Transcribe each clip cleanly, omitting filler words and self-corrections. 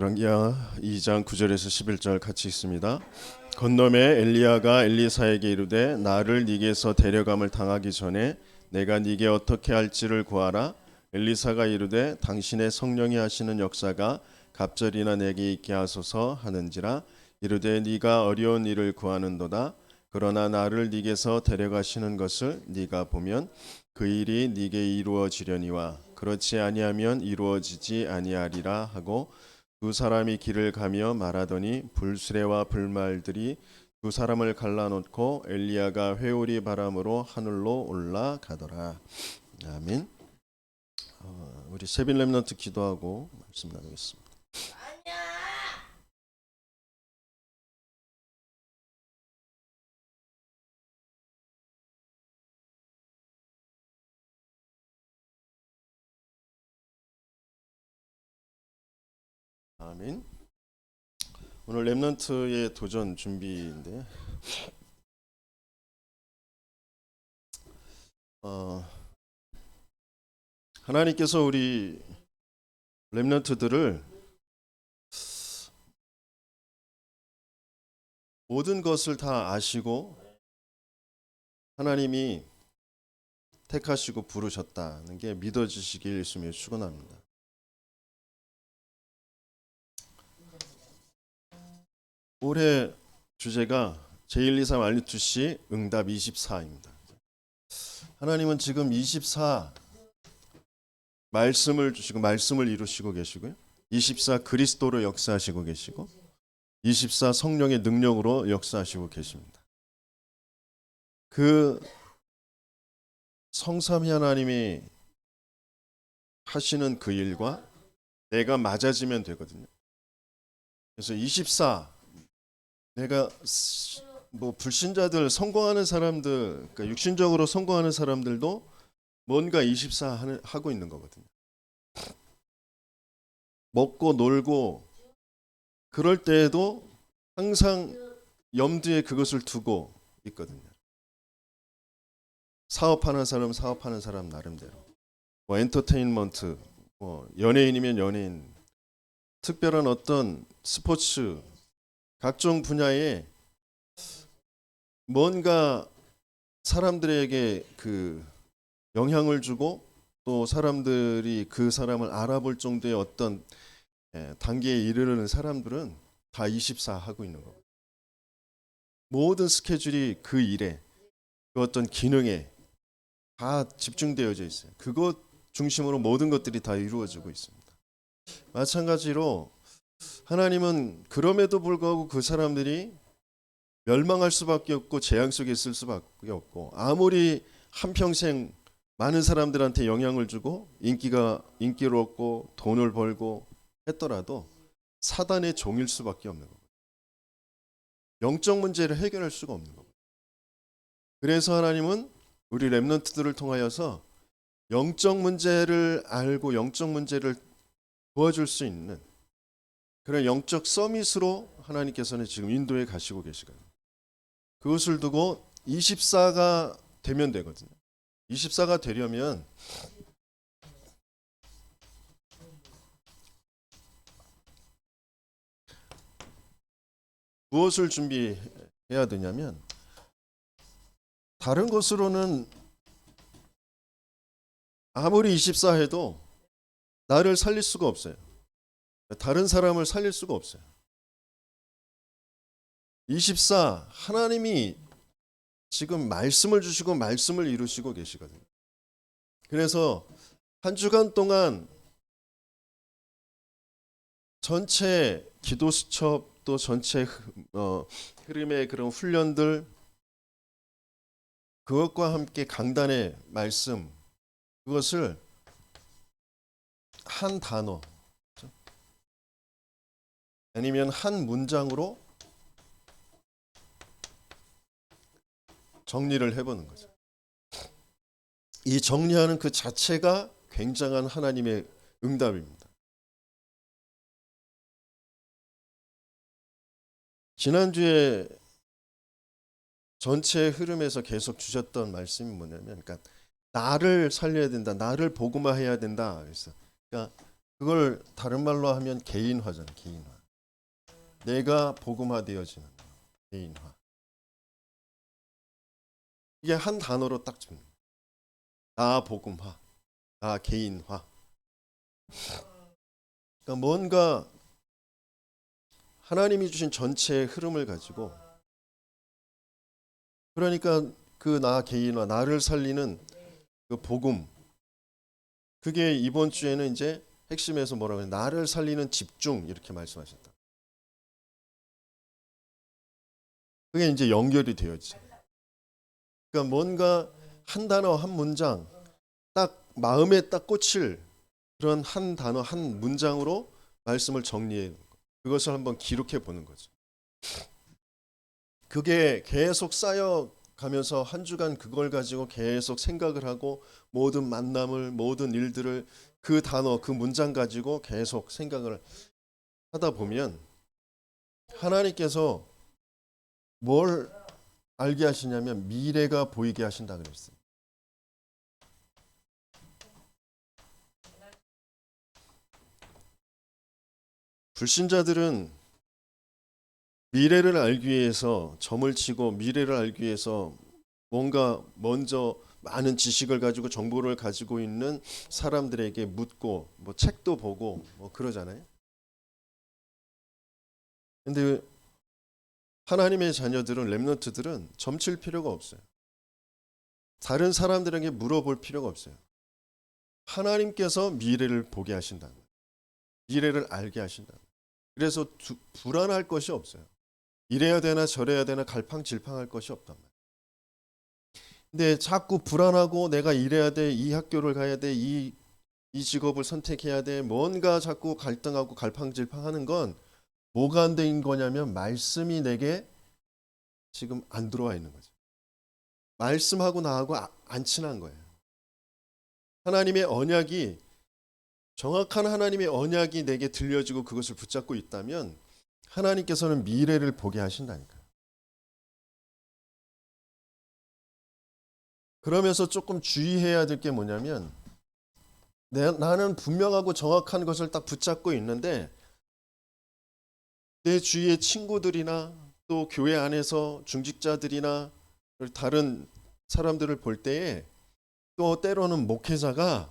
열왕기하 2장 9절에서 11절 같이 있습니다. 건너매 엘리야가 엘리사에게 이르되 나를 네게서 데려감을 당하기 전에 내가 네게 어떻게 할지를 구하라. 엘리사가 이르되 당신의 성령이 하시는 역사가 갑절이나 내게 있게 하소서 하는지라. 이르되 네가 어려운 일을 구하는도다. 그러나 나를 네게서 데려가시는 것을 네가 보면 그 일이 네게 이루어지려니와 그렇지 아니하면 이루어지지 아니하리라 하고 두 사람이 길을 가며 말하더니 불수레와 불말들이 두 사람을 갈라놓고 엘리야가 회오리 바람으로 하늘로 올라가더라. 아멘. 우리 세빈 렘넌트 기도하고 말씀 나누겠습니다. 아멘. 오늘 렘넌트의 도전 준비인데 하나님께서 우리 렘넌트들을 모든 것을 다 아시고 하나님이 택하시고 부르셨다는 게 믿어지시길 예수님의 축원합니다. 올해 주제가 제123 알리투시 응답 24입니다. 하나님은 지금 24 말씀을 주시고 말씀을 이루시고 계시고요. 24 그리스도로 역사하시고 계시고 24 성령의 능력으로 역사하시고 계십니다. 그 성삼위 하나님이 하시는 그 일과 내가 맞아지면 되거든요. 그래서 24 내가 뭐 불신자들 성공하는 사람들, 그러니까 육신적으로 성공하는 사람들도 뭔가 24 하고 있는 거거든요. 먹고 놀고 그럴 때에도 항상 염두에 그것을 두고 있거든요. 사업하는 사람 나름대로 뭐 엔터테인먼트, 뭐 연예인이면 연예인, 특별한 어떤 스포츠 각종 분야에 뭔가 사람들에게 그 영향을 주고 또 사람들이 그 사람을 알아볼 정도의 어떤 단계에 이르는 사람들은 다 24 하고 있는 거고 모든 스케줄이 그 일에 그 어떤 기능에 다 집중되어져 있어요. 그것 중심으로 모든 것들이 다 이루어지고 있습니다. 마찬가지로 하나님은 그럼에도 불구하고 그 사람들이 멸망할 수밖에 없고 재앙 속에 있을 수밖에 없고 아무리 한평생 많은 사람들한테 영향을 주고 인기를 얻고 돈을 벌고 했더라도 사단의 종일 수밖에 없는 거예요. 영적 문제를 해결할 수가 없는 거예요. 그래서 하나님은 우리 렘넌트들을 통하여서 영적 문제를 알고 영적 문제를 도와줄 수 있는 그런 영적 서밋으로 하나님께서는 지금 인도에 가시고 계시거든요. 그것을 두고 24가 되면 되거든요. 24가 되려면 무엇을 준비해야 되냐면 다른 것으로는 아무리 24 해도 나를 살릴 수가 없어요. 다른 사람을 살릴 수가 없어요. 24 하나님이 지금 말씀을 주시고 말씀을 이루시고 계시거든요. 그래서 한 주간 동안 전체 기도 수첩 또 전체 흐름의 그런 훈련들 그것과 함께 강단의 말씀 그것을 한 단어 아니면 한 문장으로 정리를 해보는 거죠. 이 정리하는 그 자체가 굉장한 하나님의 응답입니다. 지난주에 전체 흐름에서 계속 주셨던 말씀이 뭐냐면, 그러니까 나를 살려야 된다, 나를 복음화해야 된다. 그래서 그러니까 그걸 다른 말로 하면 개인화잖아요. 개인화. 내가 복음화되어지는 개인화. 이게 한 단어로 딱 줍니다. 나 복음화, 나 개인화. 그러니까 뭔가 하나님이 주신 전체의 흐름을 가지고, 그러니까 그 나 개인화, 나를 살리는 그 복음, 그게 이번 주에는 이제 핵심에서 뭐라고 해요? 나를 살리는 집중, 이렇게 말씀하셨다. 그게 이제 연결이 되어지죠. 그러니까 뭔가 한 단어, 한 문장, 딱 마음에 딱 꽂힐 그런 한 단어, 한 문장으로 말씀을 정리해, 그것을 한번 기록해 보는 거죠. 그게 계속 쌓여 가면서 한 주간 그걸 가지고 계속 생각을 하고, 모든 만남을, 모든 일들을 그 단어, 그 문장 가지고 계속 생각을 하다 보면 하나님께서 뭘 알게 하시냐면 미래가 보이게 하신다 그랬어요. 불신자들은 미래를 알기 위해서, 점을 치고 미래를 알기 위해서 뭔가 먼저 많은 지식을 가지고 정보를 가지고 있는 사람들에게 묻고, 뭐 책도 보고 뭐 그러잖아요. 근데 하나님의 자녀들은, 렘넌트들은 점칠 필요가 없어요. 다른 사람들에게 물어볼 필요가 없어요. 하나님께서 미래를 보게 하신다. 미래를 알게 하신다. 그래서 불안할 것이 없어요. 이래야 되나 저래야 되나 갈팡질팡할 것이 없단 말이에요. 근데 자꾸 불안하고, 내가 이래야 돼, 이 학교를 가야 돼, 이 직업을 선택해야 돼, 뭔가 자꾸 갈등하고 갈팡질팡하는 건 뭐가 안 된 거냐면 말씀이 내게 지금 안 들어와 있는 거죠. 말씀하고 나하고 안 친한 거예요. 하나님의 언약이, 정확한 하나님의 언약이 내게 들려지고 그것을 붙잡고 있다면 하나님께서는 미래를 보게 하신다니까요. 그러면서 조금 주의해야 될 게 뭐냐면, 나는 분명하고 정확한 것을 딱 붙잡고 있는데 내 주위의 친구들이나 또 교회 안에서 중직자들이나 다른 사람들을 볼 때에, 또 때로는 목회자가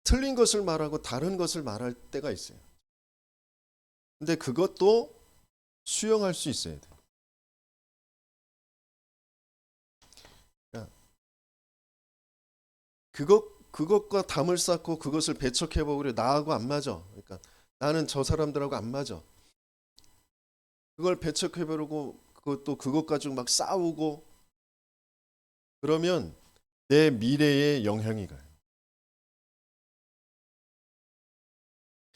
틀린 것을 말하고 다른 것을 말할 때가 있어요. 근데 그것도 수용할 수 있어야 돼요. 그것과 담을 쌓고 그것을 배척해보고, 그래 나하고 안 맞아, 그러니까 나는 저 사람들하고 안 맞아, 그걸 배척해보려고 그것도 그것 가지고 막 싸우고 그러면 내 미래에 영향이 가요.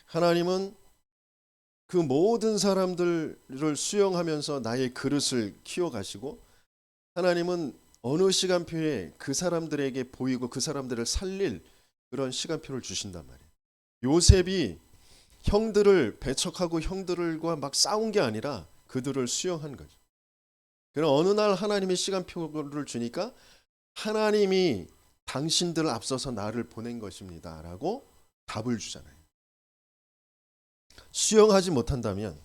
하나님은 그 모든 사람들을 수용하면서 나의 그릇을 키워가시고, 하나님은 어느 시간표에 그 사람들에게 보이고 그 사람들을 살릴 그런 시간표를 주신단 말이에요. 요셉이 형들을 배척하고 형들과 막 싸운 게 아니라 그들을 수용한 거죠. 그럼 어느 날 하나님이 시간표를 주니까, 하나님이 당신들을 앞서서 나를 보낸 것입니다 라고 답을 주잖아요. 수용하지 못한다면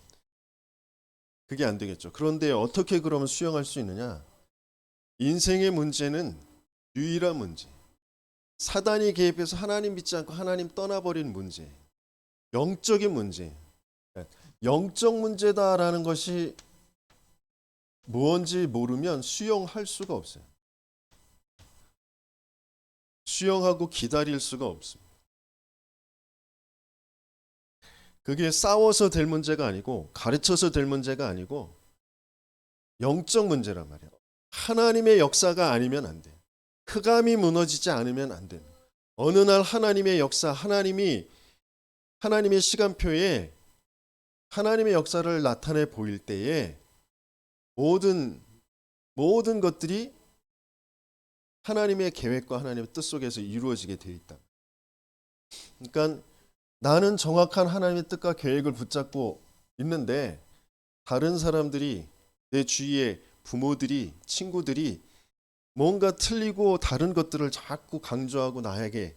그게 안 되겠죠. 그런데 어떻게 그러면 수용할 수 있느냐? 인생의 문제는 유일한 문제, 사단이 개입해서 하나님 믿지 않고 하나님 떠나버린 문제, 영적인 문제, 영적 문제다라는 것이 뭔지 모르면 수용할 수가 없어요. 수용하고 기다릴 수가 없습니다. 그게 싸워서 될 문제가 아니고, 가르쳐서 될 문제가 아니고, 영적 문제란 말이에요. 하나님의 역사가 아니면 안 돼요. 흑암이 무너지지 않으면 안 돼요. 어느 날 하나님의 역사, 하나님의 시간표에 하나님의 역사를 나타내 보일 때에 모든 것들이 하나님의 계획과 하나님의 뜻 속에서 이루어지게 되어 있다. 그러니까 나는 정확한 하나님의 뜻과 계획을 붙잡고 있는데, 다른 사람들이, 내 주위의 부모들이, 친구들이 뭔가 틀리고 다른 것들을 자꾸 강조하고 나에게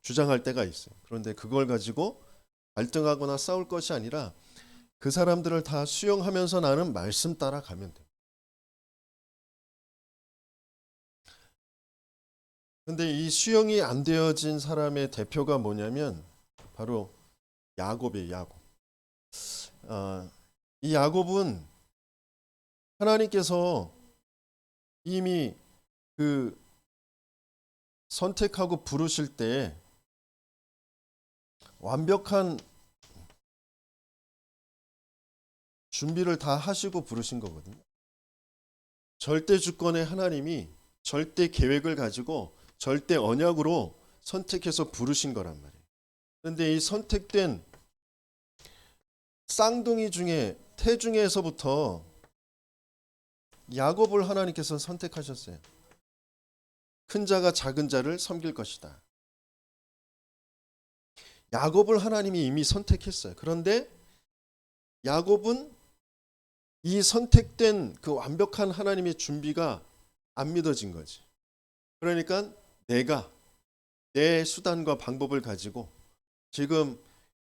주장할 때가 있어요. 그런데 그걸 가지고 갈등하거나 싸울 것이 아니라 그 사람들을 다 수용하면서 나는 말씀 따라가면 돼요. 근데 이 수용이 안 되어진 사람의 대표가 뭐냐면 바로 야곱이에요. 야곱. 이 야곱은 하나님께서 이미 그 선택하고 부르실 때 완벽한 준비를 다 하시고 부르신 거거든요. 절대 주권의 하나님이 절대 계획을 가지고 절대 언약으로 선택해서 부르신 거란 말이에요. 그런데 이 선택된 쌍둥이 중에 태중에서부터 야곱을 하나님께서 선택하셨어요. 큰 자가 작은 자를 섬길 것이다. 야곱을 하나님이 이미 선택했어요. 그런데 야곱은 이 선택된 그 완벽한 하나님의 준비가 안 믿어진 거지. 그러니까 내가 내 수단과 방법을 가지고 지금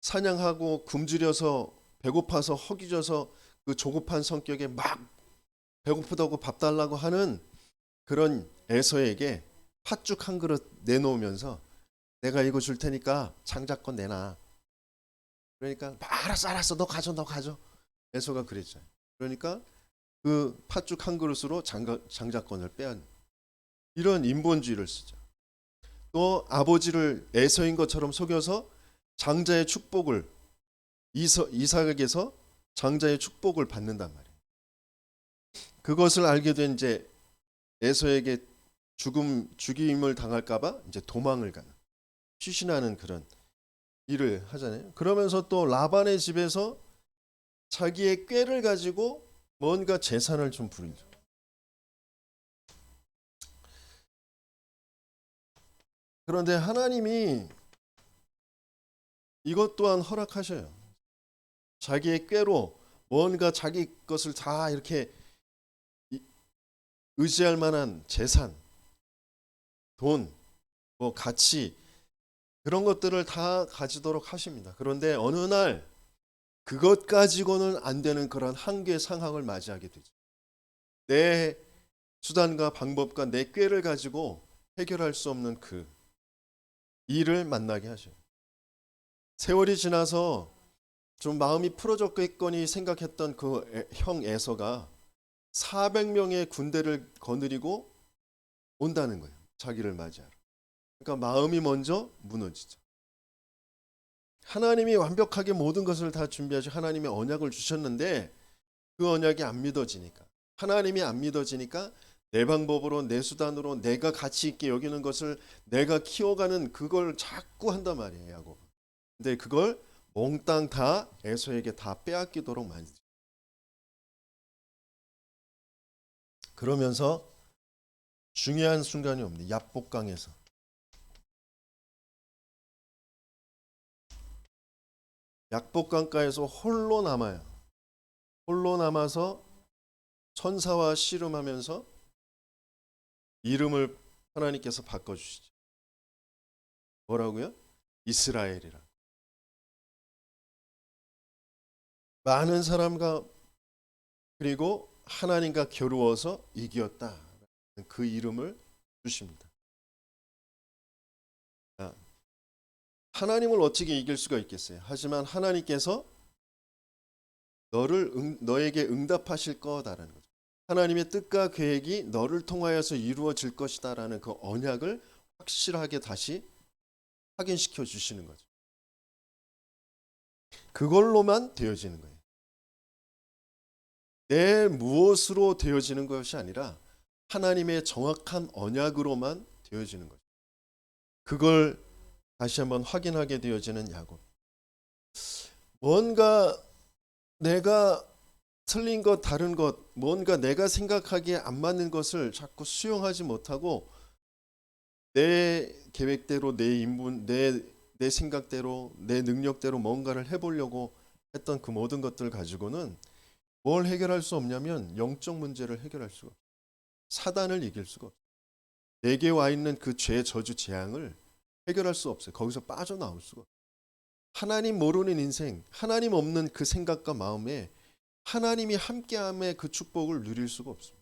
사냥하고 굶주려서 배고파서 허기져서 그 조급한 성격에 막 배고프다고 밥 달라고 하는 그런 에서에게 팥죽 한 그릇 내놓으면서 내가 이거 줄 테니까 장자권 내놔. 그러니까 알았어 너 가져. 에서가 그랬죠. 그러니까 그 팥죽 한 그릇으로 장자권을 빼앗는 이런 인본주의를 쓰죠. 또 아버지를 에서인 것처럼 속여서 장자의 축복을 이삭에게서 장자의 축복을 받는단 말이에요. 그것을 알게 된 이제 에서에게 죽임을 당할까봐 이제 도망을 가는 피신하는 그런 일을 하잖아요. 그러면서 또 라반의 집에서 자기의 꾀를 가지고 뭔가 재산을 좀 부리죠. 그런데 하나님이 이것 또한 허락하셔요. 자기의 꾀로 뭔가 자기 것을 다 이렇게 의지할 만한 재산, 돈, 뭐 가치 그런 것들을 다 가지도록 하십니다. 그런데 어느 날 그것 가지고는 안 되는 그런 한계 상황을 맞이하게 되죠. 내 수단과 방법과 내 꾀를 가지고 해결할 수 없는 그 일을 만나게 하셔요. 세월이 지나서 좀 마음이 풀어졌겠거니 생각했던 그 형 에서가 400명의 군대를 거느리고 온다는 거예요. 자기를 맞이하러. 그러니까 마음이 먼저 무너지죠. 하나님이 완벽하게 모든 것을 다 준비하시고 하나님의 언약을 주셨는데 그 언약이 안 믿어지니까 하나님이 안 믿어지니까 내 방법으로 내 수단으로 내가 가치 있게 여기는 것을 내가 키워가는 그걸 자꾸 한단 말이에요. 야곱. 근데 그걸 몽땅 다 에서에게 다 빼앗기도록 만들죠. 그러면서 중요한 순간이 옵니다. 야복강에서. 약복강가에서 홀로 남아요. 홀로 남아서 천사와 씨름하면서 이름을 하나님께서 바꿔주시죠. 뭐라고요? 이스라엘이라. 많은 사람과 그리고 하나님과 겨루어서 이겼다. 그 이름을 주십니다. 하나님을 어떻게 이길 수가 있겠어요? 하지만 하나님께서 너에게 응답하실 거다라는 거죠. 하나님의 뜻과 계획이 너를 통하여서 이루어질 것이다라는 그 언약을 확실하게 다시 확인시켜 주시는 거죠. 그걸로만 되어지는 거예요. 내 무엇으로 되어지는 것이 아니라 하나님의 정확한 언약으로만 되어지는 거죠. 그걸 다시 한번 확인하게 되어지는 야곱. 뭔가 내가 틀린 것, 다른 것, 뭔가 내가 생각하기에 안 맞는 것을 자꾸 수용하지 못하고 내 계획대로, 내 인분, 내 생각대로, 내 능력대로 뭔가를 해보려고 했던 그 모든 것들 가지고는 뭘 해결할 수 없냐면 영적 문제를 해결할 수가 없어요. 사단을 이길 수가 없어요. 내게 와 있는 그 죄, 저주, 재앙을 해결할 수 없어요. 거기서 빠져나올 수가 없어요. 하나님 모르는 인생, 하나님 없는 그 생각과 마음에 하나님이 함께함의 그 축복을 누릴 수가 없습니다.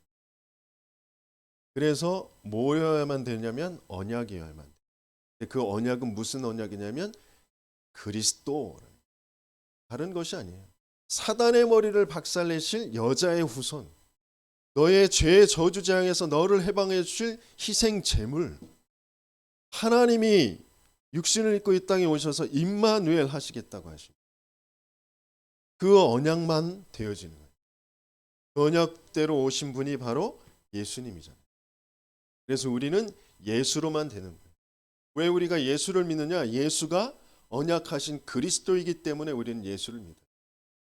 그래서 뭐여야만 되냐면 언약이어야만 돼요. 그 언약은 무슨 언약이냐면 그리스도, 다른 것이 아니에요. 사단의 머리를 박살내실 여자의 후손, 너의 죄의 저주재앙에서 너를 해방해 주실 희생 제물, 하나님이 육신을 입고 이 땅에 오셔서 임마누엘 하시겠다고 하십니다. 그 언약만 되어지는 거예요. 그 언약대로 오신 분이 바로 예수님이잖아요. 그래서 우리는 예수로만 되는 거예요. 왜 우리가 예수를 믿느냐? 예수가 언약하신 그리스도이기 때문에 우리는 예수를 믿어요.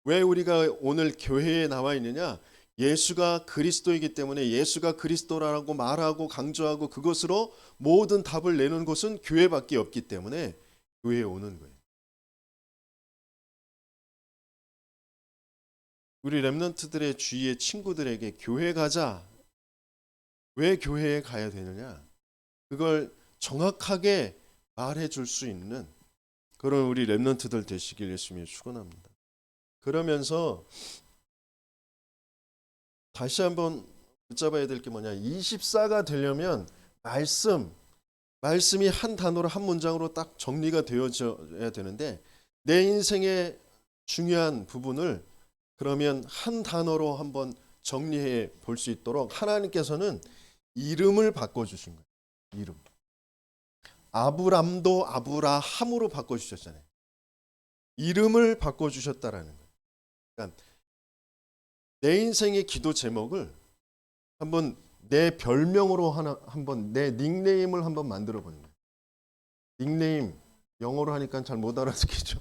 왜 우리가 오늘 교회에 나와 있느냐? 예수가 그리스도이기 때문에 예수가 그리스도라고 말하고 강조하고 그것으로 모든 답을 내는 곳은 교회밖에 없기 때문에 교회에 오는 거예요. 우리 렘넌트들의 주위의 친구들에게 교회 가자. 왜 교회에 가야 되느냐? 그걸 정확하게 말해 줄 수 있는 그런 우리 렘넌트들 되시길 예수님이 축원합니다. 그러면서 다시 한번 붙잡아야 될 게 뭐냐? 24가 되려면 말씀이 한 단어로 한 문장으로 딱 정리가 되어져야 되는데 내 인생의 중요한 부분을 그러면 한 단어로 한번 정리해 볼 수 있도록 하나님께서는 이름을 바꿔주신 거예요. 이름. 아브람도 아브라함으로 바꿔주셨잖아요. 이름을 바꿔주셨다라는 거예요. 그러니까 내 인생의 기도 제목을 한번 내 별명으로 한번 내 닉네임을 한번 만들어 보는 거예요. 닉네임 영어로 하니까 잘 못 알아듣겠죠.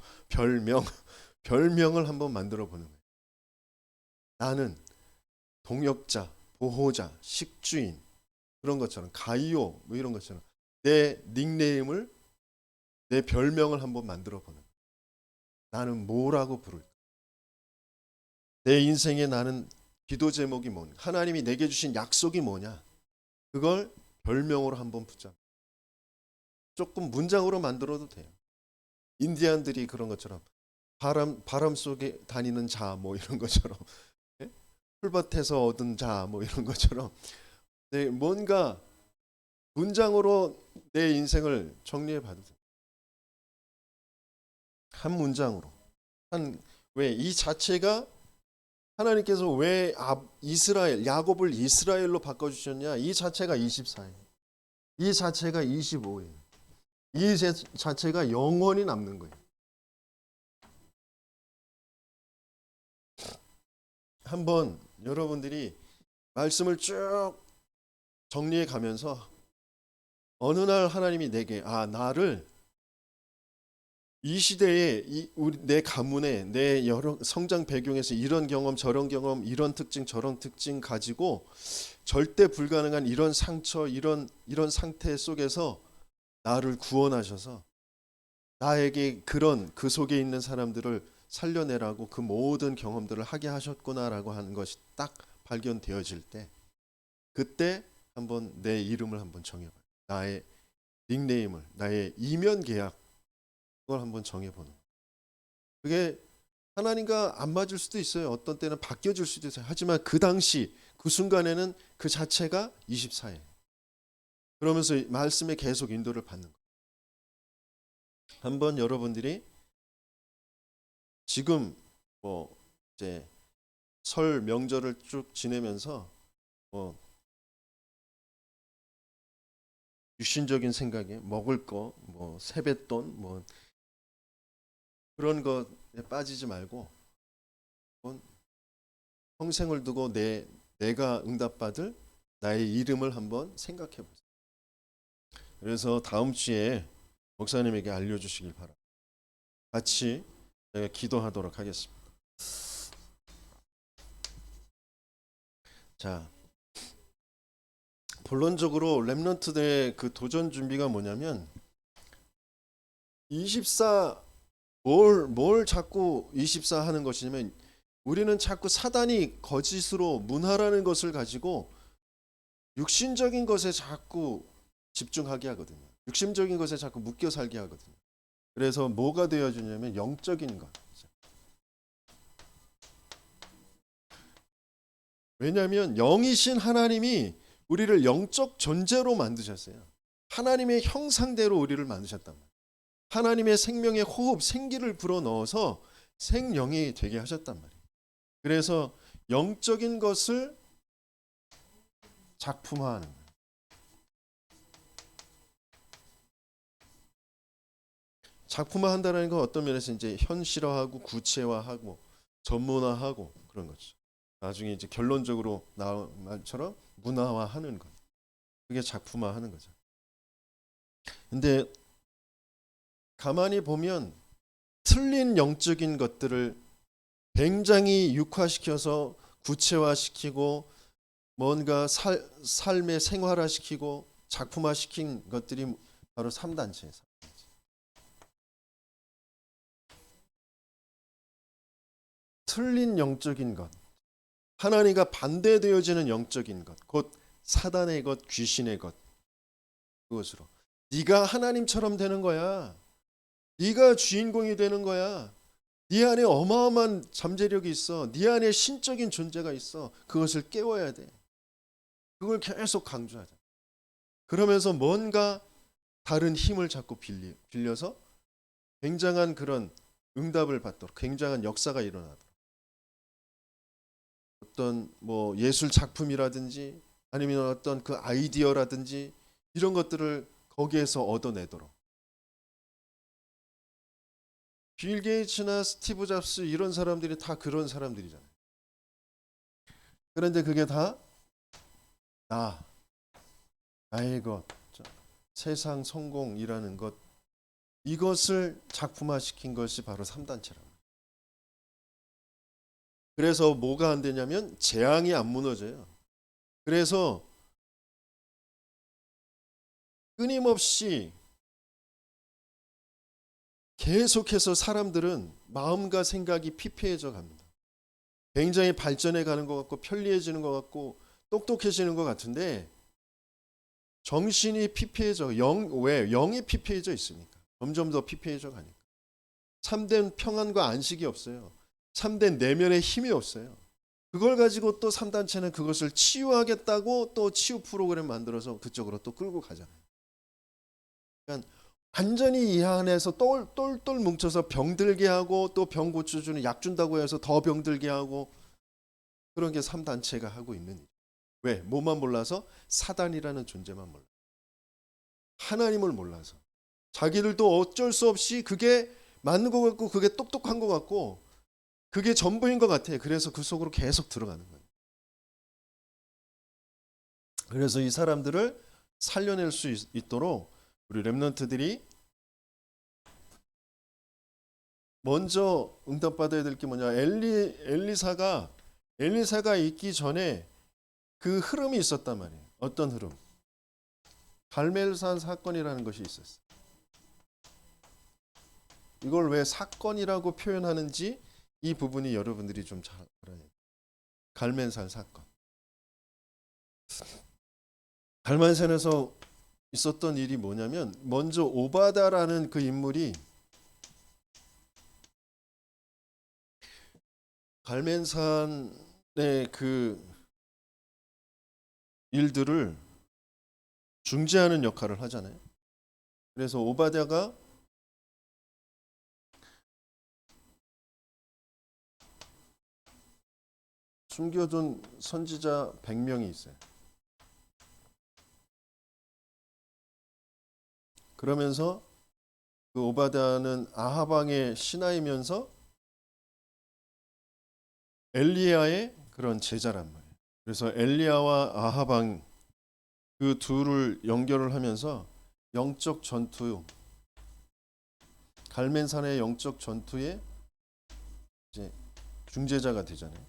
별명을 한번 만들어 보는 거예요. 나는 동역자, 보호자, 식주인 그런 것처럼 가이오 뭐 이런 것처럼 내 닉네임을 내 별명을 한번 만들어 보는 거예요. 나는 뭐라고 부를까? 내 인생에 나는 기도 제목이 뭐냐? 하나님이 내게 주신 약속이 뭐냐? 그걸 별명으로 한번 붙잡아. 조금 문장으로 만들어도 돼요. 인디안들이 그런 것처럼 바람 속에 다니는 자 뭐 이런 것처럼 풀밭에서 얻은 자 뭐 이런 것처럼 네, 뭔가 문장으로 내 인생을 정리해 봐도 돼요. 한 문장으로. 왜 이 자체가 하나님께서 왜 야곱을 이스라엘로 바꿔주셨냐? 이 자체가 24예요. 이 자체가 25예요. 이 자체가 영원히 남는 거예요. 한번 여러분들이 말씀을 쭉 정리해 가면서 어느 날 하나님이 내게 나를 이 시대에 내 가문에 내 여러 성장 배경에서 이런 경험 저런 경험 이런 특징 저런 특징 가지고 절대 불가능한 이런 상처 이런 상태 속에서 나를 구원하셔서 나에게 그 속에 있는 사람들을 살려내라고 그 모든 경험들을 하게 하셨구나라고 하는 것이 딱 발견되어질 때 그때 한번 내 이름을 한번 정해봐요. 나의 닉네임을 나의 이면 계약 그걸 한번 정해보는 거예요. 그게 하나님과 안 맞을 수도 있어요. 어떤 때는 바뀌어질 수도 있어요. 하지만 그 당시 그 순간에는 그 자체가 24예요. 그러면서 말씀에 계속 인도를 받는 거예요. 한번 여러분들이 지금 이제 설 명절을 쭉 지내면서 육신적인 생각에 먹을 거, 세뱃돈, 그런 것에 빠지지 말고 평생을 두고 내가 응답받을 나의 이름을 한번 생각해 보세요. 그래서 다음 주에 목사님에게 알려주시길 바랍니다. 같이 기도하도록 하겠습니다. 자, 본론적으로 렘넌트들의 그 도전 준비가 뭐냐면 24 뭘 자꾸 24 하는 것이냐면 우리는 자꾸 사단이 거짓으로 문화라는 것을 가지고 육신적인 것에 자꾸 집중하게 하거든요. 육심적인 것에 자꾸 묶여 살게 하거든요. 그래서 뭐가 되어주냐면 영적인 것. 왜냐하면 영이신 하나님이 우리를 영적 존재로 만드셨어요. 하나님의 형상대로 우리를 만드셨단 말이에요. 하나님의 생명의 호흡, 생기를 불어넣어서 생명이 되게 하셨단 말이에요. 그래서 영적인 것을 작품화하는 거예요. 작품화한다는 건 어떤 면에서 이제 현실화하고 구체화하고 전문화하고 그런 거죠. 나중에 이제 결론적으로 나온 말처럼 문화화하는 것. 그게 작품화하는 거죠. 근데 가만히 보면 틀린 영적인 것들을 굉장히 육화시켜서 구체화시키고 뭔가 삶의 생활화시키고 작품화시킨 것들이 바로 3단체예요. 틀린 영적인 것, 하나님과 반대되어지는 영적인 것, 곧 사단의 것, 귀신의 것, 그것으로 네가 하나님처럼 되는 거야. 네가 주인공이 되는 거야. 네 안에 어마어마한 잠재력이 있어. 네 안에 신적인 존재가 있어. 그것을 깨워야 돼. 그걸 계속 강조하자. 그러면서 뭔가 다른 힘을 자꾸 빌려서 굉장한 그런 응답을 받도록, 굉장한 역사가 일어나도록, 어떤 뭐 예술 작품이라든지 아니면 어떤 그 아이디어라든지 이런 것들을 거기에서 얻어내도록. 빌 게이츠나 스티브 잡스 이런 사람들이 다 그런 사람들이잖아요. 그런데 그게 다 나의 것, 세상 성공이라는 것, 이것을 작품화시킨 것이 바로 3단체라고. 그래서 뭐가 안 되냐면 재앙이 안 무너져요. 그래서 끊임없이 계속해서 사람들은 마음과 생각이 피폐해져 갑니다. 굉장히 발전해 가는 것 같고 편리해지는 것 같고 똑똑해지는 것 같은데 정신이 피폐해져. 왜? 영이 피폐해져 있으니까. 점점 더 피폐해져 가니까. 참된 평안과 안식이 없어요. 참된 내면의 힘이 없어요. 그걸 가지고 또 3단체는 그것을 치유하겠다고 또 치유 프로그램 만들어서 그쪽으로 또 끌고 가잖아요. 그러니까 완전히 이 안에서 똘똘 뭉쳐서 병들게 하고 또 병 고쳐주는 약 준다고 해서 더 병들게 하고 그런 게 3단체가 하고 있는 일. 왜? 뭐만 몰라서? 사단이라는 존재만 몰라. 하나님을 몰라서. 자기들도 어쩔 수 없이 그게 맞는 것 같고 그게 똑똑한 것 같고 그게 전부인 것 같아. 그래서 그 속으로 계속 들어가는 거예요. 그래서 이 사람들을 살려낼 수 있도록 우리 렘넌트들이 먼저 응답받아야 될 게 뭐냐. 엘리사가 있기 전에 그 흐름이 있었단 말이에요. 어떤 흐름? 갈멜산 사건이라는 것이 있었어요. 이걸 왜 사건이라고 표현하는지 이 부분이 여러분들이 좀 잘 알아야 돼요. 갈멜산 사건. 갈멜산에서 있었던 일이 뭐냐면 먼저 오바다라는 그 인물이 갈멜산의 그 일들을 중재하는 역할을 하잖아요. 그래서 오바댜가 숨겨둔 선지자 100명이 있어요. 그러면서 그 오바댜는 아하방의 신하이면서 엘리야의 그런 제자란 말이에요. 그래서 엘리야와 아하방 그 둘을 연결을 하면서 영적 전투, 갈멜산의 영적 전투에 이제 중재자가 되잖아요.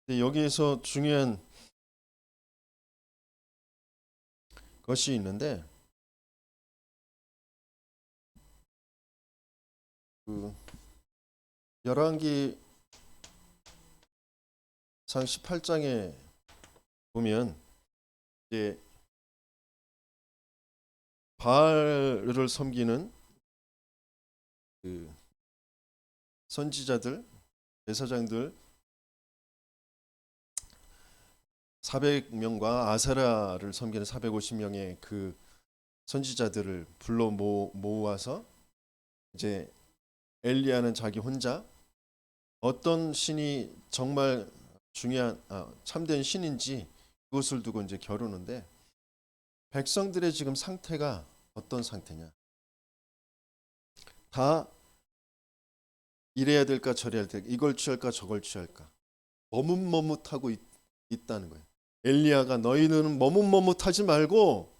근데 여기에서 중요한 것이 있는데 그 열왕기상 18장에 보면 이제 바알을 섬기는 그 선지자들, 제사장들 400명과 아세라를 섬기는 450명의 그 선지자들을 불러 모아서 이제 엘리야는 자기 혼자 어떤 신이 정말 중요한 참된 신인지 그것을 두고 이제 겨루는데, 백성들의 지금 상태가 어떤 상태냐? 다 이래야 될까 저래야 될까, 이걸 취할까 저걸 취할까, 머뭇머뭇하고 있다는 거예요. 엘리야가 너희는 머뭇머뭇하지 말고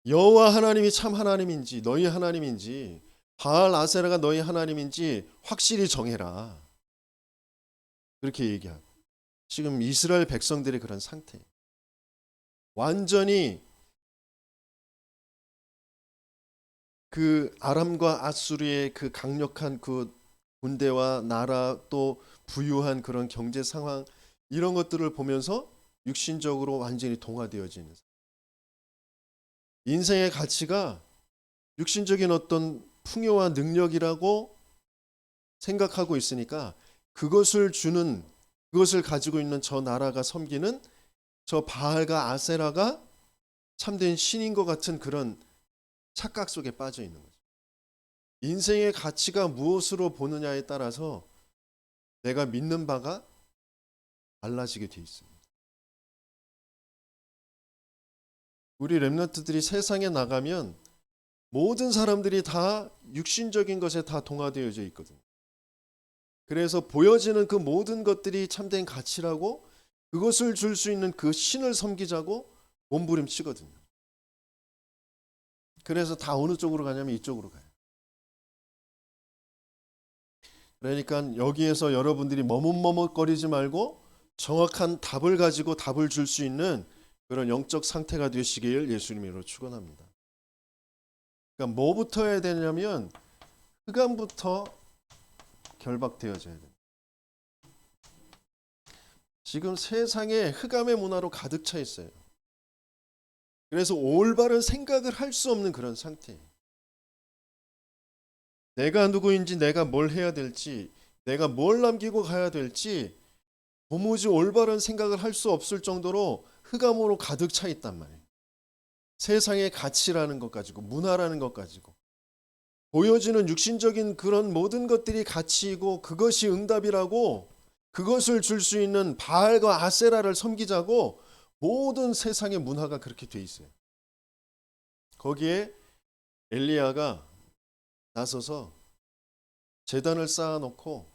여호와 하나님이 참 하나님인지 너희 하나님인지 바알 아세라가 너희 하나님인지 확실히 정해라. 그렇게 얘기하고, 지금 이스라엘 백성들의 그런 상태, 완전히 그 아람과 아수르의 그 강력한 그 군대와 나라, 또 부유한 그런 경제 상황, 이런 것들을 보면서 육신적으로 완전히 동화되어지는, 인생의 가치가 육신적인 어떤 풍요와 능력이라고 생각하고 있으니까 그것을 가지고 있는 저 나라가 섬기는 저 바알과 아세라가 참된 신인 것 같은 그런 착각 속에 빠져 있는 거죠. 인생의 가치가 무엇으로 보느냐에 따라서 내가 믿는 바가 달라지게 돼 있습니다. 우리 렘넌트들이 세상에 나가면 모든 사람들이 다 육신적인 것에 다 동화되어져 있거든요. 그래서 보여지는 그 모든 것들이 참된 가치라고, 그것을 줄 수 있는 그 신을 섬기자고 몸부림치거든요. 그래서 다 어느 쪽으로 가냐면 이쪽으로 가요. 그러니까 여기에서 여러분들이 머뭇머뭇거리지 말고 정확한 답을 가지고 답을 줄 수 있는 그런 영적 상태가 되시길 예수님으로 축원합니다. 그러니까 뭐부터 해야 되냐면 흑암부터 결박되어져야 돼요. 지금 세상에 흑암의 문화로 가득 차 있어요. 그래서 올바른 생각을 할 수 없는 그런 상태예요. 내가 누구인지, 내가 뭘 해야 될지, 내가 뭘 남기고 가야 될지 도무지 올바른 생각을 할 수 없을 정도로 흑암으로 가득 차 있단 말이에요. 세상의 가치라는 것 가지고, 문화라는 것 가지고 보여지는 육신적인 그런 모든 것들이 가치이고 그것이 응답이라고, 그것을 줄 수 있는 바알과 아세라를 섬기자고 모든 세상의 문화가 그렇게 돼 있어요. 거기에 엘리야가 나서서 제단을 쌓아놓고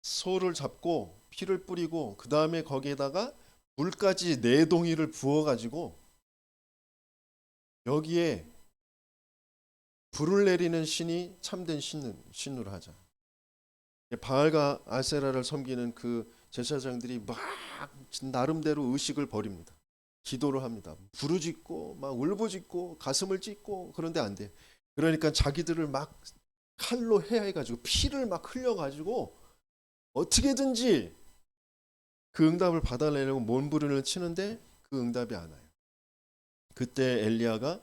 소를 잡고 피를 뿌리고 그 다음에 거기에다가 물까지 4동이를 부어가지고 여기에 불을 내리는 신이 참된 신으로 하자. 바알과 아세라를 섬기는 그 제사장들이 막 나름대로 의식을 벌입니다. 기도를 합니다. 부르짖고 막 울부짖고 가슴을 찢고, 그런데 안 돼. 그러니까 자기들을 막 칼로 해가지고 피를 막 흘려가지고 어떻게든지 그 응답을 받아내려고 몸부림을 치는데 그 응답이 안 와요. 그때 엘리야가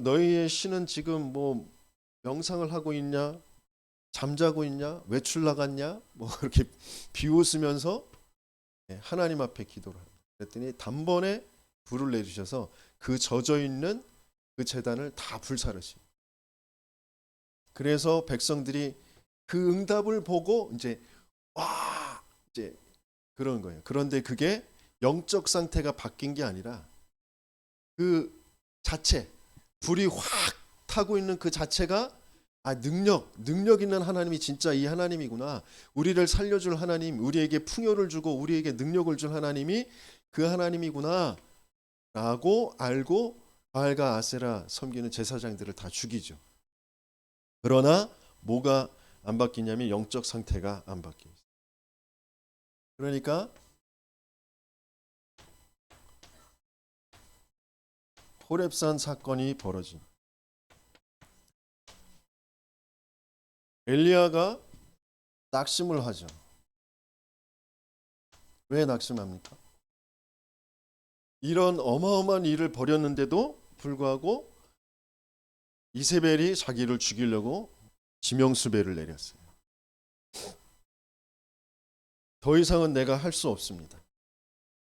너희의 신은 지금 뭐 명상을 하고 있냐, 잠자고 있냐, 외출 나갔냐, 뭐 그렇게 비웃으면서 하나님 앞에 기도를 합니다. 그랬더니 단번에 불을 내주셔서 그 젖어 있는 그 제단을 다 불사르시. 그래서 백성들이 그 응답을 보고 이제 와, 이제 그런 거예요. 그런데 그게 영적 상태가 바뀐 게 아니라 그 자체, 불이 확 타고 있는 그 자체가 능력 있는 하나님이 진짜 이 하나님이구나. 우리를 살려줄 하나님, 우리에게 풍요를 주고 우리에게 능력을 줄 하나님이 그 하나님이구나 라고 알고 바알과 아세라 섬기는 제사장들을 다 죽이죠. 그러나 뭐가 안 바뀌냐면 영적 상태가 안 바뀌어요. 그러니까 호렙산 사건이 벌어진, 엘리야가 낙심을 하죠. 왜 낙심합니까? 이런 어마어마한 일을 벌였는데도 불구하고 이세벨이 자기를 죽이려고 지명수배를 내렸어요. 더 이상은 내가 할 수 없습니다.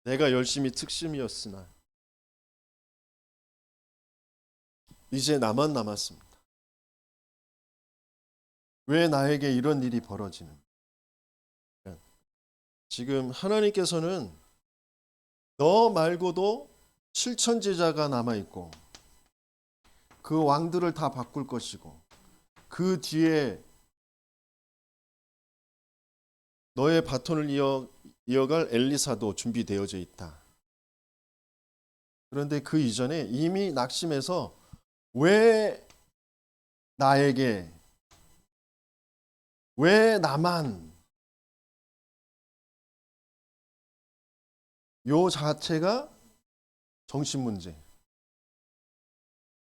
내가 열심히 특심이었으나 이제 나만 남았습니다. 왜 나에게 이런 일이 벌어지는? 지금 하나님께서는 너 말고도 7천 제자가 남아 있고 그 왕들을 다 바꿀 것이고 그 뒤에 너의 바톤을 이어갈 엘리사도 준비되어져 있다. 그런데 그 이전에 이미 낙심해서 왜 나에게, 왜 나만, 요 자체가 정신문제,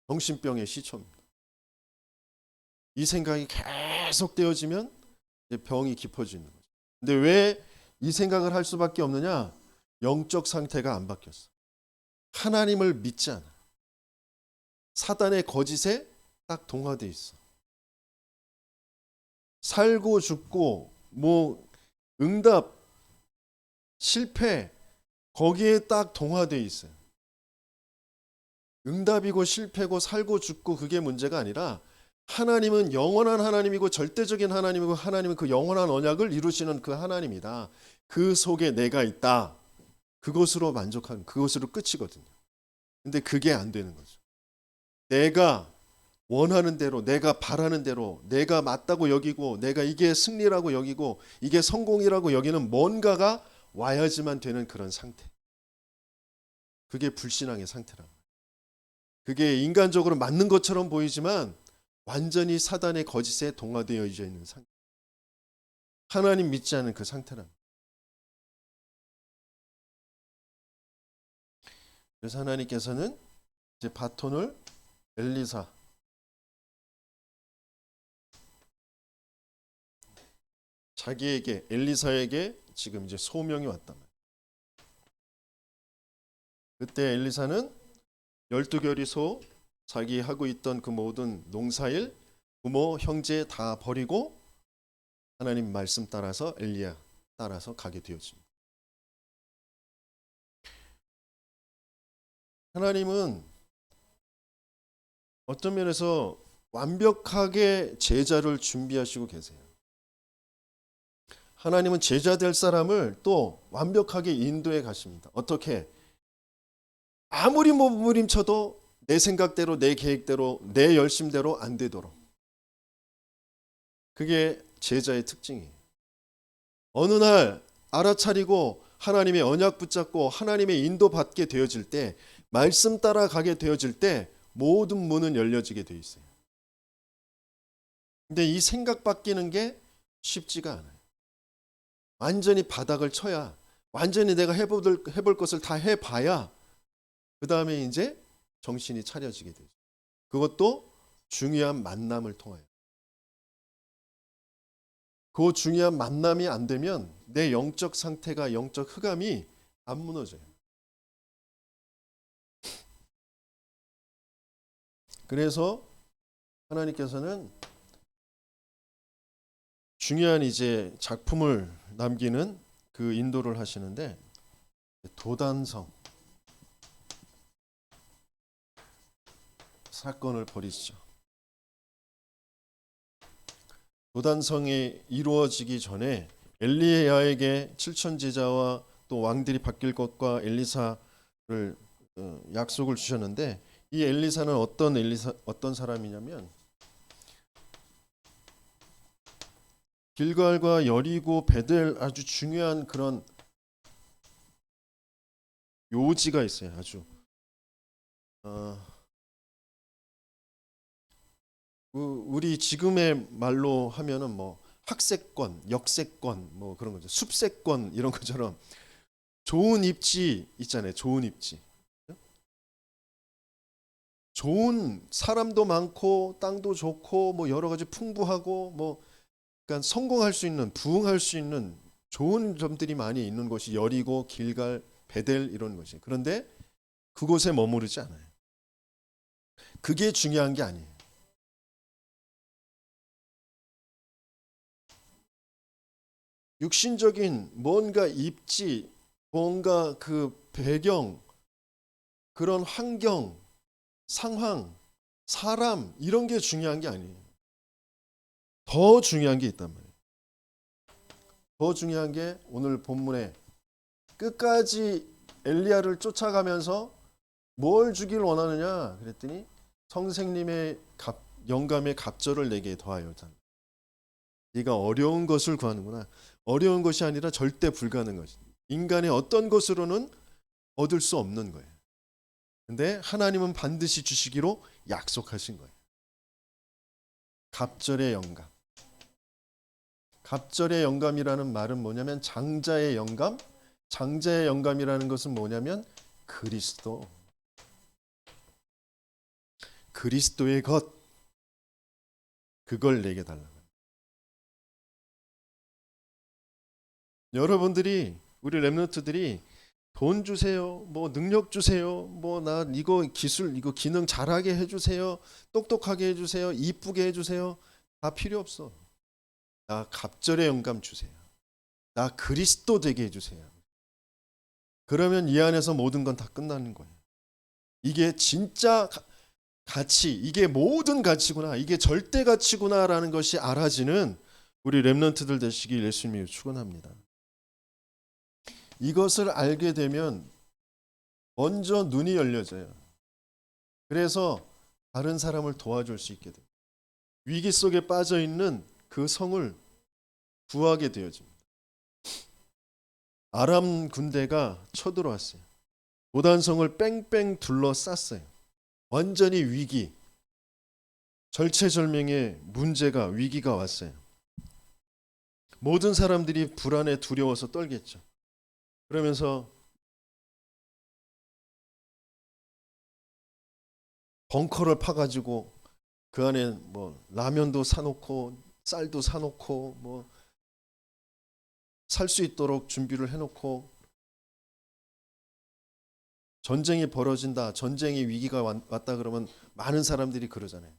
정신병의 시초입니다. 이 생각이 계속 되어지면 병이 깊어지는 거죠. 근데 왜 이 생각을 할 수밖에 없느냐? 영적 상태가 안 바뀌었어. 하나님을 믿지 않아. 사단의 거짓에 딱 동화돼 있어. 살고 죽고 뭐 응답, 실패 거기에 딱 동화돼 있어요. 응답이고 실패고 살고 죽고 그게 문제가 아니라 하나님은 영원한 하나님이고 절대적인 하나님이고 하나님은 그 영원한 언약을 이루시는 그 하나님이다. 그 속에 내가 있다. 그것으로 만족하는, 그것으로 끝이거든요. 근데 그게 안 되는 거죠. 내가 원하는 대로, 내가 바라는 대로, 내가 맞다고 여기고, 내가 이게 승리라고 여기고, 이게 성공이라고 여기는 뭔가가 와야지만 되는 그런 상태. 그게 불신앙의 상태란 말이에요. 그게 인간적으로 맞는 것처럼 보이지만 완전히 사단의 거짓에 동화되어 있는 상태. 하나님 믿지 않은 그 상태란 말이에요. 그래서 하나님께서는 이제 바톤을 엘리사, 자기에게, 엘리사에게 지금 이제 소명이 왔단 말이에요. 그때 엘리사는 12결이 자기 하고 있던 그 모든 농사일, 부모, 형제 다 버리고 하나님 말씀 따라서 엘리야 따라서 가게 되었습니다. 하나님은 어떤 면에서 완벽하게 제자를 준비하시고 계세요. 하나님은 제자 될 사람을 또 완벽하게 인도해 가십니다. 어떻게? 아무리 몸부림쳐도 내 생각대로, 내 계획대로, 내 열심대로 안 되도록. 그게 제자의 특징이에요. 어느 날 알아차리고 하나님의 언약 붙잡고 하나님의 인도받게 되어질 때, 말씀 따라가게 되어질 때 모든 문은 열려지게 되어 있어요. 근데 이 생각 바뀌는 게 쉽지가 않아요. 완전히 바닥을 쳐야, 완전히 내가 해볼 것을 다 해봐야 그 다음에 이제 정신이 차려지게 되죠. 그것도 중요한 만남을 통하여. 그 중요한 만남이 안 되면 내 영적 상태가, 영적 흑암이 안 무너져요. 그래서 하나님께서는 중요한 이제 작품을 남기는 그 인도를 하시는데, 도단성 사건을 벌이시죠. 도단성이 이루어지기 전에 엘리야에게 7천 제자와 또 왕들이 바뀔 것과 엘리사를 약속을 주셨는데, 이 엘리사는 어떤 사람이냐면 길갈과 여리고 베델 아주 중요한 그런 요지가 있어요. 아주 우리 지금의 말로 하면은 뭐 학세권, 역세권 뭐 그런 거죠. 숲세권 이런 것처럼 좋은 입지 있잖아요. 좋은 입지. 좋은 사람도 많고 땅도 좋고 뭐 여러 가지 풍부하고 뭐 그러니까 성공할 수 있는, 부흥할 수 있는 좋은 점들이 많이 있는 곳이 여리고, 길갈, 베델 이런 것이. 그런데 그곳에 머무르지 않아요. 그게 중요한 게 아니에요. 육신적인 뭔가 입지, 뭔가 그 배경, 그런 환경, 상황, 사람 이런 게 중요한 게 아니에요. 더 중요한 게 있단 말이에요. 더 중요한 게 오늘 본문에 끝까지 엘리야를 쫓아가면서 뭘 주길 원하느냐 그랬더니 선생님의 영감의 갑절을 내게 더하여. 네가 어려운 것을 구하는구나. 어려운 것이 아니라 절대 불가능한 것이. 인간의 어떤 것으로는 얻을 수 없는 거예요. 근데 하나님은 반드시 주시기로 약속하신 거예요. 갑절의 영감. 갑절의 영감이라는 말은 뭐냐면 장자의 영감. 장자의 영감이라는 것은 뭐냐면 그리스도. 그리스도의 것. 그걸 내게 달라. 여러분들이 우리 렘넌트들이 돈 주세요. 뭐 능력 주세요. 뭐 나 이거 기술 이거 기능 잘하게 해 주세요. 똑똑하게 해 주세요. 이쁘게 해 주세요. 다 필요 없어. 나 갑절의 영감 주세요. 나 그리스도 되게 해 주세요. 그러면 이 안에서 모든 건 다 끝나는 거예요. 이게 진짜 가치, 이게 모든 가치구나. 이게 절대 가치구나라는 것이 알아지는 우리 렘넌트들 되시길 예수님이 축원합니다. 이것을 알게 되면 먼저 눈이 열려져요. 그래서 다른 사람을 도와줄 수 있게 돼요. 위기 속에 빠져 있는 그 성을 구하게 되어집니다. 아람 군대가 쳐들어왔어요. 도단성을 뺑뺑 둘러쌌어요. 완전히 위기, 절체절명의 문제가 위기가 왔어요. 모든 사람들이 불안에 두려워서 떨겠죠. 그러면서 벙커를 파가지고 그 안에 뭐 라면도 사놓고 쌀도 사놓고 뭐 살 수 있도록 준비를 해놓고 전쟁이 벌어진다, 전쟁의 위기가 왔다 그러면 많은 사람들이 그러잖아요.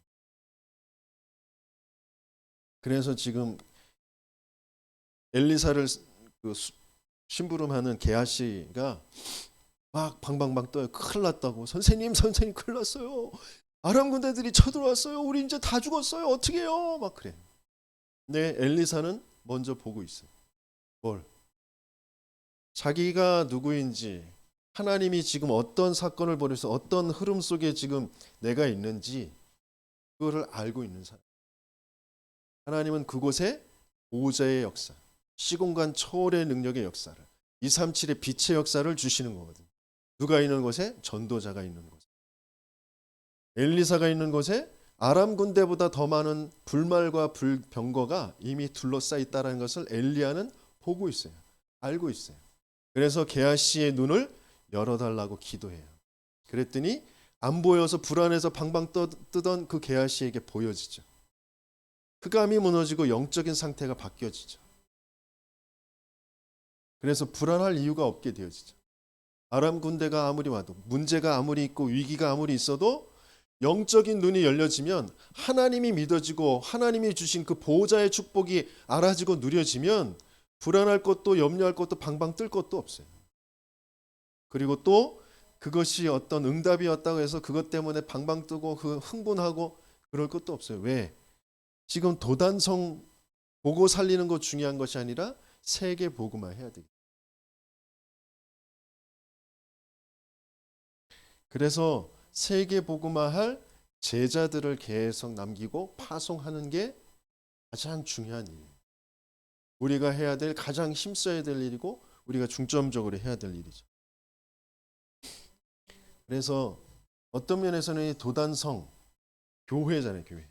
그래서 지금 엘리사를 그 심부름하는 게하시가 막 방방방 떠요. 큰일 났다고. 선생님 큰일 났어요. 아람 군대들이 쳐들어왔어요. 우리 이제 다 죽었어요. 어떻게 해요? 막 그래. 근데 엘리사는 먼저 보고 있어요. 뭘? 자기가 누구인지, 하나님이 지금 어떤 사건을 벌여서 어떤 흐름 속에 지금 내가 있는지 그거를 알고 있는 사람. 하나님은 그곳에 보호자의 역사, 시공간 초월의 능력의 역사를, 237의 빛의 역사를 주시는 거거든요. 누가 있는 곳에? 전도자가 있는 곳. 엘리사가 있는 곳에 아람 군대보다 더 많은 불말과 병거가 이미 둘러싸 있다는 것을 엘리야는 보고 있어요. 알고 있어요. 그래서 게하시의 눈을 열어달라고 기도해요. 그랬더니 안 보여서 불안해서 방방 뜨던 그 게하시에게 보여지죠. 흑암이 무너지고 영적인 상태가 바뀌어지죠. 그래서 불안할 이유가 없게 되어지죠. 아람 군대가 아무리 와도, 문제가 아무리 있고 위기가 아무리 있어도 영적인 눈이 열려지면, 하나님이 믿어지고 하나님이 주신 그 보호자의 축복이 알아지고 누려지면 불안할 것도 염려할 것도 방방 뜰 것도 없어요. 그리고 또 그것이 어떤 응답이었다고 해서 그것 때문에 방방 뜨고 그 흥분하고 그럴 것도 없어요. 왜? 지금 도단성 보고 살리는 거 중요한 것이 아니라 세계 복음화 해야 되겠다. 그래서 세계 복음화할 제자들을 계속 남기고 파송하는 게 가장 중요한 일이에요. 우리가 해야 될, 가장 힘써야 될 일이고 우리가 중점적으로 해야 될 일이죠. 그래서 어떤 면에서는 도단성, 교회잖아요. 교회.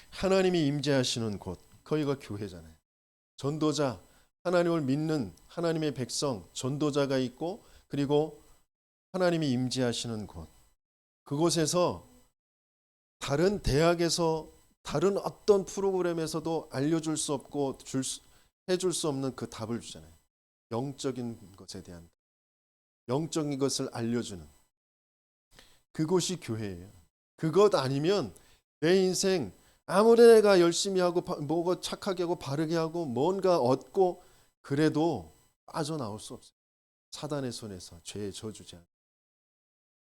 하나님이 임재하시는 곳, 거기가 교회잖아요. 전도자, 하나님을 믿는 하나님의 백성, 전도자가 있고, 그리고 하나님이 임재하시는 곳, 그곳에서 다른 대학에서, 다른 어떤 프로그램에서도 알려줄 수 없고 해줄 수 없는 그 답을 주잖아요. 영적인 것에 대한. 영적인 것을 알려주는 그곳이 교회예요. 그것 아니면 내 인생 아무리 내가 열심히 하고 뭐가 착하게 하고 바르게 하고 뭔가 얻고 그래도 빠져나올 수 없어요. 사단의 손에서 죄의 저주자.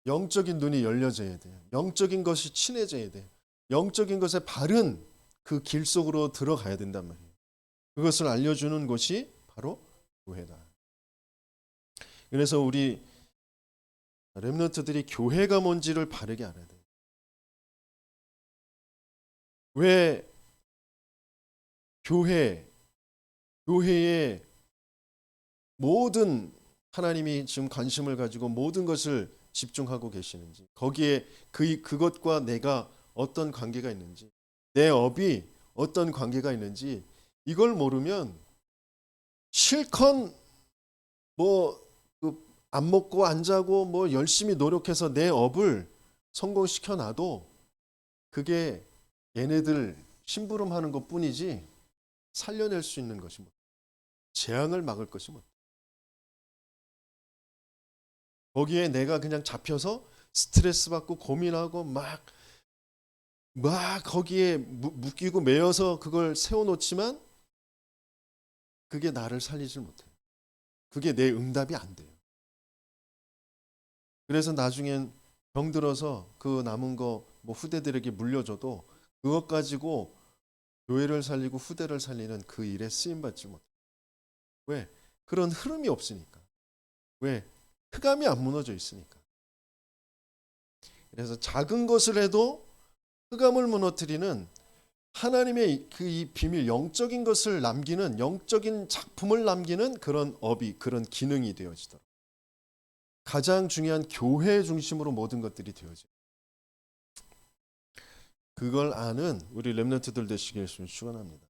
영적인 눈이 열려져야 돼요. 영적인 것이 친해져야 돼요. 영적인 것에 바른 그 길 속으로 들어가야 된단 말이에요. 그것을 알려주는 곳이 바로 교회다. 그래서 우리 렘넌트들이 교회가 뭔지를 바르게 알아야 돼요. 왜 교회의 모든 하나님이 지금 관심을 가지고 모든 것을 집중하고 계시는지, 거기에 그것과 내가 어떤 관계가 있는지, 내 업이 어떤 관계가 있는지 이걸 모르면 실컷 안 먹고 안 자고 열심히 노력해서 내 업을 성공시켜 놔도 그게 얘네들 심부름하는 것뿐이지 살려낼 수 있는 것이 재앙을 막을 것이 거기에 내가 그냥 잡혀서 스트레스 받고 고민하고 막 거기에 묶이고 매여서 그걸 세워놓지만 그게 나를 살리질 못해요. 그게 내 응답이 안 돼요. 그래서 나중엔 병들어서 그 남은 거 후대들에게 물려줘도 그것 가지고 교회를 살리고 후대를 살리는 그 일에 쓰임받지 못해요. 왜? 그런 흐름이 없으니까. 왜? 흑암이 안 무너져 있으니까. 그래서 작은 것을 해도 흑암을 무너뜨리는 하나님의 이 비밀, 영적인 것을 남기는, 영적인 작품을 남기는 그런 업이, 그런 기능이 되어지도록. 가장 중요한 교회 중심으로 모든 것들이 되어져요. 그걸 아는 우리 렘넌트들 되시길 축원합니다.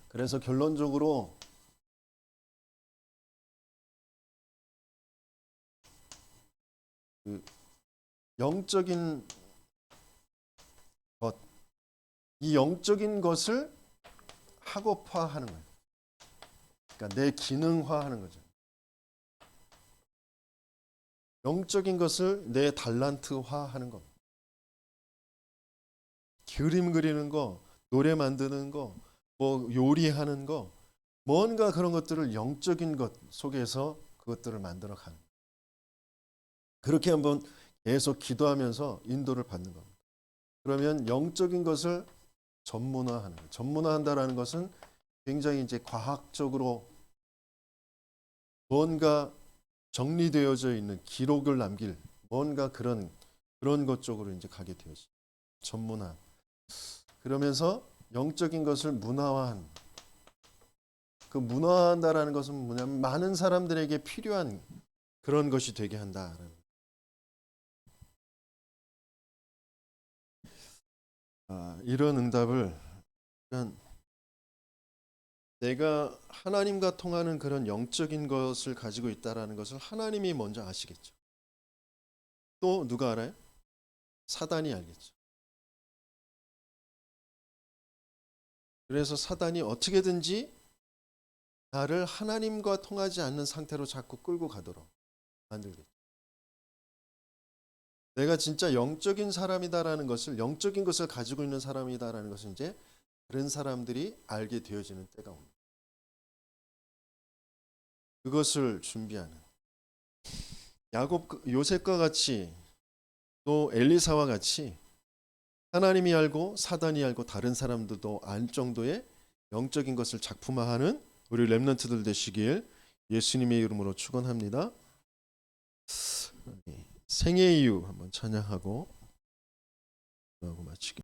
그래서 결론적으로 영적인 것, 이 영적인 것을 학업화하는 거예요. 그러니까 내 기능화하는 거죠. 영적인 것을 내 달란트화하는 겁니다. 그림 그리는 거, 노래 만드는 거, 요리하는 거, 뭔가 그런 것들을 영적인 것 속에서 그것들을 만들어 가는 거예요. 그렇게 한번 계속 기도하면서 인도를 받는 겁니다. 그러면 영적인 것을 전문화하는 거예요. 전문화한다라는 것은 굉장히 이제 과학적으로 뭔가 정리되어져 있는 기록을 남길 뭔가 그런 것 쪽으로 이제 가게 되어져. 전문화. 그러면서 영적인 것을 문화화한, 그 문화한다라는 것은 뭐냐면 많은 사람들에게 필요한 그런 것이 되게 한다라는. 이런 응답을 내가 하나님과 통하는 그런 영적인 것을 가지고 있다라는 것을 하나님이 먼저 아시겠죠. 또 누가 알아요? 사단이 알겠죠. 그래서 사단이 어떻게든지 나를 하나님과 통하지 않는 상태로 자꾸 끌고 가도록 만들겠죠. 내가 진짜 영적인 사람이다라는 것을, 영적인 것을 가지고 있는 사람이다라는 것을 이제 다른 사람들이 알게 되어지는 때가 옵니다. 그것을 준비하는 요셉과 같이 또 엘리사와 같이 하나님이 알고 사단이 알고 다른 사람들도 알 정도의 영적인 것을 작품화하는 우리 렘넌트들 되시길 예수님의 이름으로 축원합니다. 생애 이유 한번 찬양하고 마치겠습니다.